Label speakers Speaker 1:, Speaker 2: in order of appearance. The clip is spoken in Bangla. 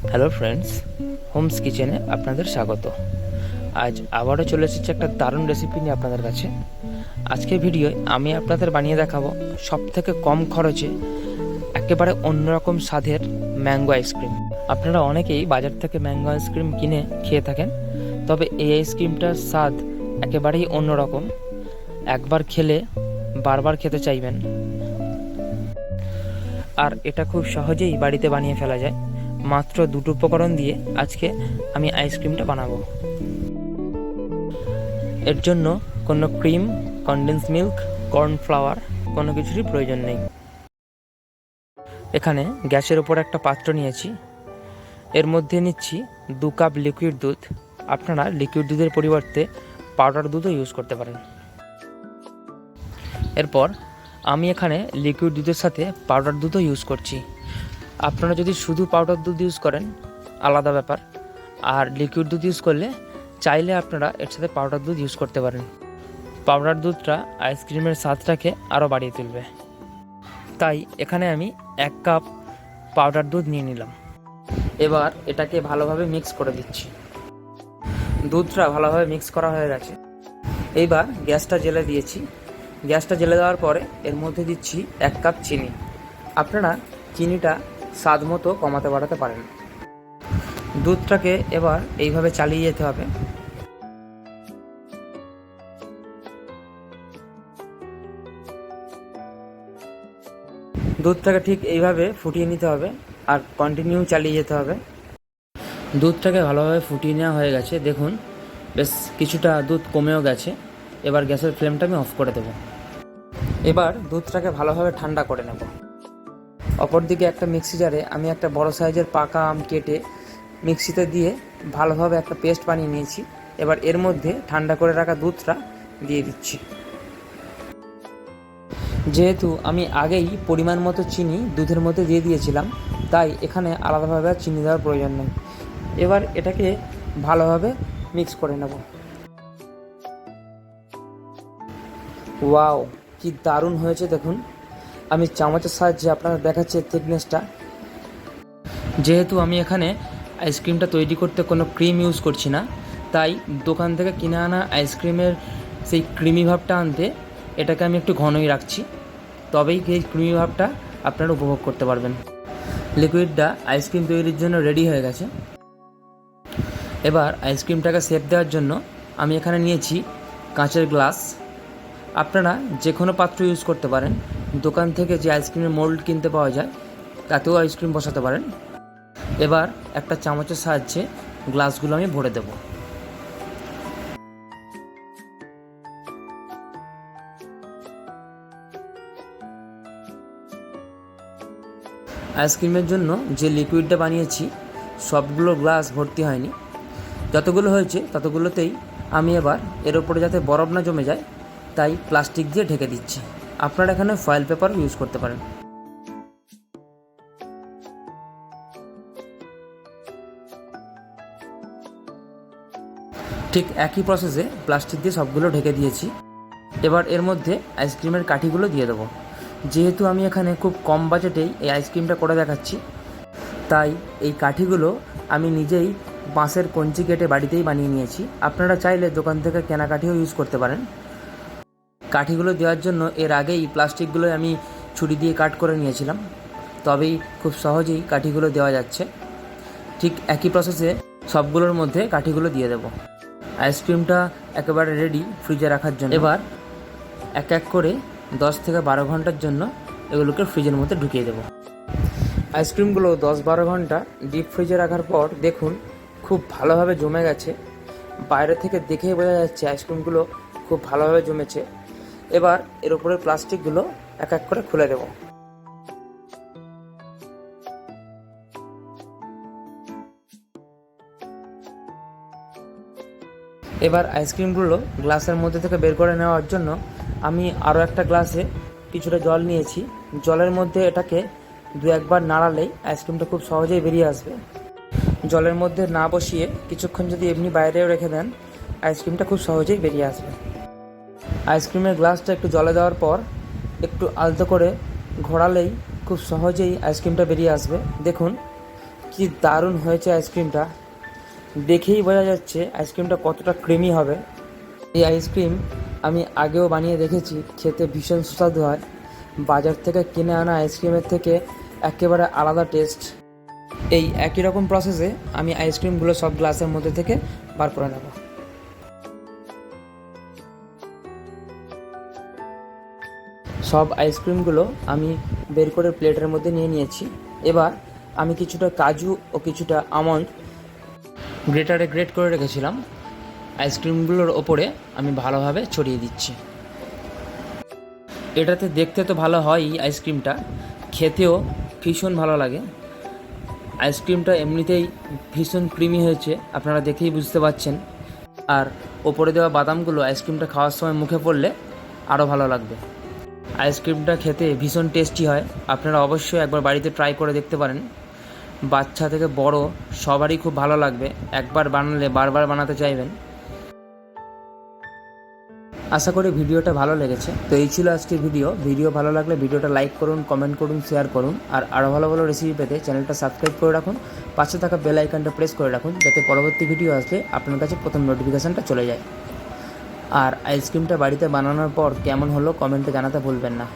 Speaker 1: হ্যালো ফ্রেন্ডস, হোমস কিচেনে আপনাদের স্বাগত। আজ আবারও চলে এসেছি একটা দারুণ রেসিপি নিয়ে আপনাদের কাছে। আজকের ভিডিওয় আমি আপনাদের বানিয়ে দেখাবো সবথেকে কম খরচে একেবারে অন্যরকম স্বাদের ম্যাঙ্গো আইসক্রিম। আপনারা অনেকেই বাজার থেকে ম্যাঙ্গো আইসক্রিম কিনে খেয়ে থাকেন, তবে এই আইসক্রিমটার স্বাদ একেবারেই অন্যরকম। একবার খেলে বারবার খেতে চাইবেন। আর এটা খুব সহজেই বাড়িতে বানিয়ে ফেলা যায়। মাত্র দুটো উপকরণ দিয়ে আজকে আমি আইসক্রিমটা বানাবো। এর জন্য কোনো ক্রিম, কনডেন্স মিল্ক, কর্নফ্লাওয়ার কোনো কিছুরই প্রয়োজন নেই। এখানে গ্যাসের ওপর একটা পাত্র নিয়েছি, এর মধ্যে নিচ্ছি 2 কাপ লিকুইড দুধ। আপনারা লিকুইড দুধের পরিবর্তে পাউডার দুধও ইউজ করতে পারেন। এরপর আমি এখানে লিকুইড দুধের সাথে পাউডার দুধও ইউজ করছি। আপনারা যদি শুধু পাউডার দুধ ইউজ করেন আলাদা ব্যাপার, আর লিকুইড দুধ ইউজ করলে চাইলে আপনারা এর সাথে পাউডার দুধ ইউজ করতে পারেন। পাউডার দুধটা আইসক্রিমের স্বাদটাকে আরও বাড়িয়ে তুলবে। তাই এখানে আমি 1 কাপ পাউডার দুধ নিয়ে নিলাম। এবার এটাকে ভালোভাবে মিক্স করে দিচ্ছি। দুধটা ভালোভাবে মিক্স করা হয়ে গেছে। এইবার গ্যাসটা জ্বেলে দিয়েছি। গ্যাসটা জ্বেলে দেওয়ার পরে এর মধ্যে দিচ্ছি 1 কাপ চিনি। আপনারা চিনিটা স্বাদ মতো কমাতে বাড়াতে পারেন। দুধটাকে এবার এইভাবে চালিয়ে যেতে হবে। দুধটাকে ঠিক এইভাবে ফুটিয়ে নিতে হবে আর কন্টিনিউ চালিয়ে যেতে হবে। দুধটাকে ভালোভাবে ফুটিয়ে নেওয়া হয়ে গেছে। দেখুন বেশ কিছুটা দুধ কমেও গেছে। এবার গ্যাসের ফ্লেমটা আমি অফ করে দেব। এবার দুধটাকে ভালোভাবে ঠান্ডা করে নেব। অপরদিকে একটা মিক্সি জারে আমি একটা বড় সাইজের পাকা আম কেটে মিক্সিতে দিয়ে ভালোভাবে একটা পেস্ট বানিয়ে নিয়েছি। এবার এর মধ্যে ঠান্ডা করে রাখা দুধটা দিয়ে দিচ্ছি। যেহেতু আমি আগেই পরিমাণ মতো চিনি দুধের মধ্যে দিয়ে দিয়েছিলাম, তাই এখানে আলাদাভাবে আর চিনি দেওয়ার প্রয়োজন নেই। এবার এটাকে ভালোভাবে মিক্স করে নেব। ওয়াও, কি দারুণ হয়েছে দেখুন। আমি চামচের সাহায্যে আপনাদের দেখাচ্ছি থিকনেসটা। যেহেতু আমি এখানে আইসক্রিমটা তৈরি করতে কোনো ক্রিম ইউজ করছি না, তাই দোকান থেকে কিনে আনা আইসক্রিমের সেই ক্রিমি ভাবটা আনতে এটাকে আমি একটু ঘনই রাখছি, তবেই এই ক্রিমি ভাবটা আপনারা উপভোগ করতে পারবেন। লিকুইডটা আইসক্রিম তৈরির জন্য রেডি হয়ে গেছে। এবার আইসক্রিমটাকে শেপ দেওয়ার জন্য আমি এখানে নিয়েছি কাঁচের গ্লাস। আপনারা যে কোনো পাত্র ইউজ করতে পারেন। দোকান থেকে যে আইসক্রিমের মোল্ড কিনতে পাওয়া যায় তাতেও আইসক্রিম বসাতে পারেন। এবার একটা চামচের সাহায্যে গ্লাসগুলো আমি ভরে দেব। আইসক্রিমের জন্য যে লিকুইডটা বানিয়েছি সবগুলো গ্লাস ভর্তি হয়নি। যতগুলো হয়েছে ততগুলোতেই আমি এবার এর ওপরে যাতে বরফ না জমে যায় তাই প্লাস্টিক দিয়ে ঢেকে দিচ্ছি। আপনারা এখানে ফয়েল পেপার ইউজ করতে পারেন। ঠিক একই প্রসেসে প্লাস্টিক দিয়ে সবগুলো ঢেকে দিয়েছি। এবার এর মধ্যে আইসক্রিমের কাঠিগুলো দিয়ে দেবো। যেহেতু আমি এখানে খুব কম বাজেটেই এই আইসক্রিমটা করে দেখাচ্ছি, তাই এই কাঠিগুলো আমি নিজেই বাঁশের কঞ্চি কেটে বাড়িতেই বানিয়ে নিয়েছি। আপনারা চাইলে দোকান থেকে কেনা কাঠিও ইউজ করতে পারেন। কাঠিগুলো দেওয়ার জন্য এর আগেই প্লাস্টিকগুলো আমি ছুরি দিয়ে কাট করে নিয়েছিলাম, তবেই খুব সহজেই কাঠিগুলো দেওয়া যাচ্ছে। ঠিক একই প্রসেসে সবগুলোর মধ্যে কাঠিগুলো দিয়ে দেব। আইসক্রিমটা একেবারে রেডি ফ্রিজে রাখার জন্য। এবার এক এক করে 10 থেকে 12 ঘন্টার জন্য এগুলোকে ফ্রিজের মধ্যে ঢুকিয়ে দেব। আইসক্রিমগুলো 10-12 ঘন্টা ডিপ ফ্রিজে রাখার পর দেখুন খুব ভালোভাবে জমে গেছে। বাইরে থেকে দেখেই বোঝা যাচ্ছে আইসক্রিমগুলো খুব ভালোভাবে জমেছে। এবার এর উপরে প্লাস্টিকগুলো এক এক করে খুলে দেব। এবার আইসক্রিমগুলো গ্লাসের মধ্যে থেকে বের করে নেওয়ার জন্য আমি আরও একটা গ্লাসে কিছুটা জল নিয়েছি। জলের মধ্যে এটাকে 2-1 বার নাড়ালেই আইসক্রিমটা খুব সহজেই বেরিয়ে আসবে। জলের মধ্যে না বসিয়ে কিছুক্ষণ যদি এমনি বাইরেও রেখে দেন আইসক্রিমটা খুব সহজেই বেরিয়ে আসবে। আইসক্রিমের গ্লাসটা একটু জলে দেওয়ার পর একটু আলতো করে ঘোরালেই খুব সহজেই আইসক্রিমটা বেরিয়ে আসবে। দেখুন কি কি দারুণ হয়েছে আইসক্রিমটা, দেখেই বোঝা যাচ্ছে আইসক্রিমটা কতটা ক্রিমি হবে। এই আইসক্রিম আমি আগেও বানিয়ে দেখেছি, খেতে ভীষণ সুস্বাদু হয়। বাজার থেকে কিনে আনা আইসক্রিমের থেকে একেবারে আলাদা টেস্ট। এই একই রকম প্রসেসে আমি আইসক্রিমগুলো সব গ্লাসের মধ্যে থেকে বার করে নেব। সব আইসক্রিমগুলো আমি বের করে প্লেটের মধ্যে নিয়ে নিয়েছি। এবার আমি কিছুটা কাজু ও কিছুটা আমন্ড গ্রেটারে গ্রেট করে রেখেছিলাম, আইসক্রিমগুলোর ওপরে আমি ভালোভাবে ছড়িয়ে দিচ্ছি। এটাতে দেখতে তো ভালো হয়ই, আইসক্রিমটা খেতেও ভীষণ ভালো লাগে। আইসক্রিমটা এমনিতেই ভীষণ ক্রিমি হয়েছে, আপনারা দেখেই বুঝতে পারছেন। আর ওপরে দেওয়া বাদামগুলো আইসক্রিমটা খাওয়ার সময় মুখে পড়লে আরও ভালো লাগবে। আইসক্রিমটা খেতে ভীষণ টেস্টি হয়, আপনারা অবশ্যই একবার বাড়িতে ট্রাই করে দেখতে পারেন। বাচ্চা থেকে বড় সবারই খুব ভালো লাগবে, একবার বানালে বারবার বানাতে চাইবেন। আশা করি ভিডিওটা ভালো লেগেছে। তো এই ছিল আজকের ভিডিও ভালো লাগলে ভিডিওটা লাইক করুন, কমেন্ট করুন, শেয়ার করুন। আর আরও ভালো ভালো রেসিপি পেতে চ্যানেলটা সাবস্ক্রাইব করে রাখুন, পাশে থাকা বেল আইকনটা প্রেস করে রাখুন, যাতে পরবর্তী ভিডিও আসলে আপনার কাছে প্রথম নোটিফিকেশানটা চলে যায়। আর আইসক্রিমটা বাড়িতে বানানোর পর কেমন হলো কমেন্টে জানাতে ভুলবেন না।